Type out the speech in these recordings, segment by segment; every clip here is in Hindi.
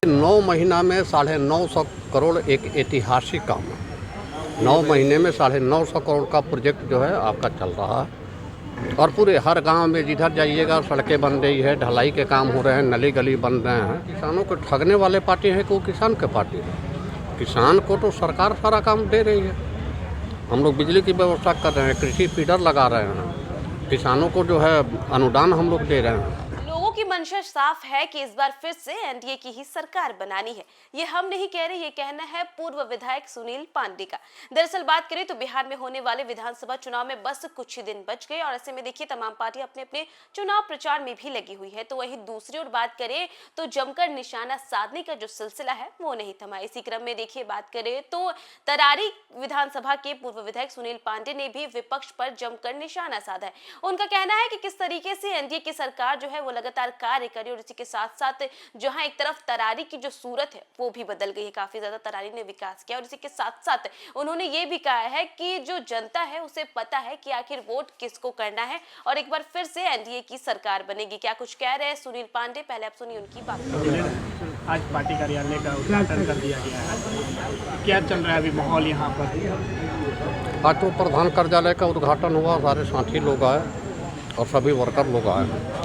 9 महीना में 950 करोड़ एक ऐतिहासिक काम है। 9 महीने में 950 करोड़ का प्रोजेक्ट जो है आपका चल रहा है और पूरे हर गांव में जिधर जाइएगा सड़कें बन रही है, ढलाई के काम हो रहे हैं, नली गली बन रहे हैं। किसानों को ठगने वाले पार्टी है कि वो किसान के पार्टी है। किसान को तो सरकार सारा काम दे रही है। हम लोग बिजली की व्यवस्था कर रहे हैं, कृषि फीडर लगा रहे हैं, किसानों को जो है अनुदान हम लोग दे रहे हैं। लोगों की मंशा साफ है कि इस बार फिर से एनडीए की ही सरकार बनानी है। ये हम नहीं कह रहे, ये कहना है पूर्व विधायक सुनील पांडे का। दरअसल बात करें तो बिहार में होने वाले विधानसभा चुनाव में बस कुछ ही दिन बच गए और ऐसे में देखिए तमाम पार्टी अपने अपने चुनाव प्रचार में भी लगी हुई है। तो वहीं दूसरी ओर बात करें तो जमकर निशाना साधने का जो सिलसिला है वो नहीं थमा। इसी क्रम में देखिए बात करें तो तरारी विधानसभा के पूर्व विधायक सुनील पांडे ने भी विपक्ष पर जमकर निशाना साधा है। उनका कहना है कि किस तरीके से एनडीए की सरकार जो है वो लगातार कार्य करे और इसी के साथ साथ जहां एक तरफ तरारी की जो सूरत है वो भी बदल गई है, काफी ज्यादा तरारी ने विकास किया और इसी के साथ साथ उन्होंने ये भी कहा है कि जो जनता है उसे पता है कि आखिर वोट किसको करना है और एक बार फिर से एनडीए की सरकार बनेगी। क्या कुछ कह रहे हैं सुनील पांडे, पहले आप सुनिए उनकी बात। आज पार्टी कार्यालय का उद्घाटन कर दिया गया है, क्या चल रहा है अभी माहौल यहाँ पर? आज तो प्रधान कार्यालय का उद्घाटन हुआ, सारे साथी लोग आए और सभी वर्कर लोग आए।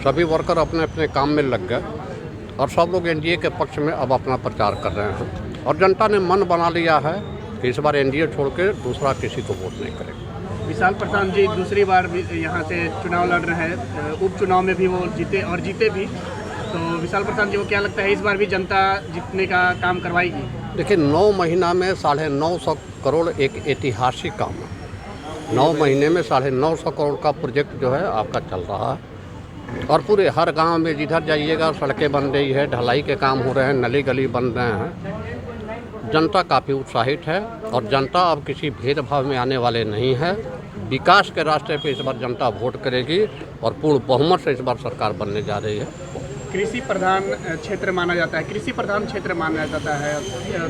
सभी वर्कर अपने अपने काम में लग गए और सब लोग एनडीए के पक्ष में अब अपना प्रचार कर रहे हैं और जनता ने मन बना लिया है कि इस बार एनडीए छोड़ के दूसरा किसी को वोट नहीं करेगा। विशाल प्रसाद जी दूसरी बार भी यहाँ से चुनाव लड़ रहे हैं, उपचुनाव में भी वो जीते और जीते भी, तो विशाल प्रसाद जी को क्या लगता है इस बार भी जनता जीतने का काम करवाएगी? देखिए 9 महीना में 950 करोड़ एक ऐतिहासिक काम है। 9 महीने में 950 करोड़ का प्रोजेक्ट जो है आपका चल रहा है और पूरे हर गांव में जिधर जाइएगा सड़कें बन रही है, ढलाई के काम हो रहे हैं, नली गली बन रहे हैं। जनता काफ़ी उत्साहित है और जनता अब किसी भेदभाव में आने वाले नहीं है। विकास के रास्ते पे इस बार जनता वोट करेगी और पूर्ण बहुमत से इस बार सरकार बनने जा रही है। कृषि प्रधान क्षेत्र माना जाता है, कृषि प्रधान क्षेत्र माना जाता है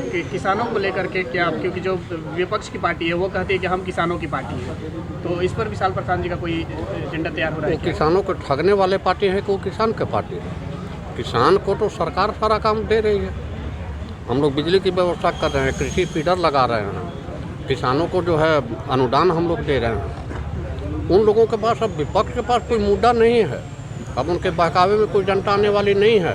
कि किसानों को लेकर के क्या, क्योंकि जो विपक्ष की पार्टी है वो कहती है कि हम किसानों की पार्टी है, तो इस पर विशाल प्रसाद जी का कोई एजेंडा तैयार हो रहा है? किसानों को ठगने वाले पार्टी है कि वो किसान के पार्टी है। किसान को तो सरकार सारा काम दे रही है। हम लोग बिजली की व्यवस्था कर रहे हैं, कृषि फीडर लगा रहे हैं, किसानों को जो है अनुदान हम लोग दे रहे हैं। उन लोगों के पास अब विपक्ष के पास कोई मुद्दा नहीं है, अब उनके बहकावे में कोई जनता आने वाली नहीं है।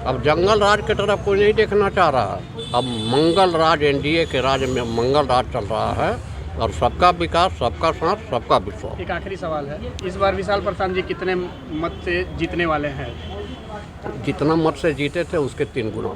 अब जंगल राज की तरफ कोई नहीं देखना चाह रहा है। अब मंगल राज, एनडीए के राज में मंगल राज चल रहा है और सबका विकास, सबका साथ, सबका विश्वास। एक आखिरी सवाल है, इस बार विशाल प्रसाद जी कितने मत से जीतने वाले हैं? जितना मत से जीते थे उसके 3 गुना।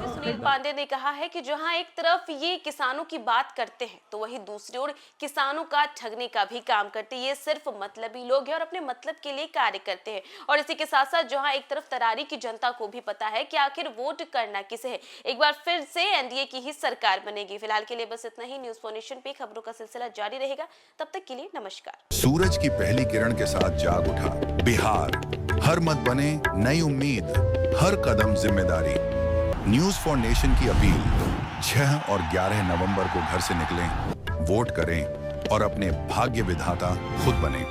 सुनील पांडे ने कहा है कि जहां एक तरफ ये किसानों की बात करते हैं तो वहीं दूसरी ओर किसानों का ठगने का भी काम करते हैं। ये सिर्फ मतलबी लोग हैं और अपने मतलब के लिए कार्य करते हैं और इसी के साथ साथ जहां एक तरफ तरारी की जनता को भी पता है कि आखिर वोट करना किसे है। एक बार फिर से एनडीए की ही सरकार बनेगी। फिलहाल के लिए बस इतना ही। न्यूज़ फॉर नेशन पे खबरों का सिलसिला जारी रहेगा, तब तक के लिए नमस्कार। सूरज की पहली किरण के साथ जाग उठा बिहार, हर मत बने नई उम्मीद, हर कदम जिम्मेदारी। न्यूज़ फॉर नेशन की अपील, 6 और 11 नवंबर को घर से निकलें, वोट करें और अपने भाग्य विधाता खुद बनें।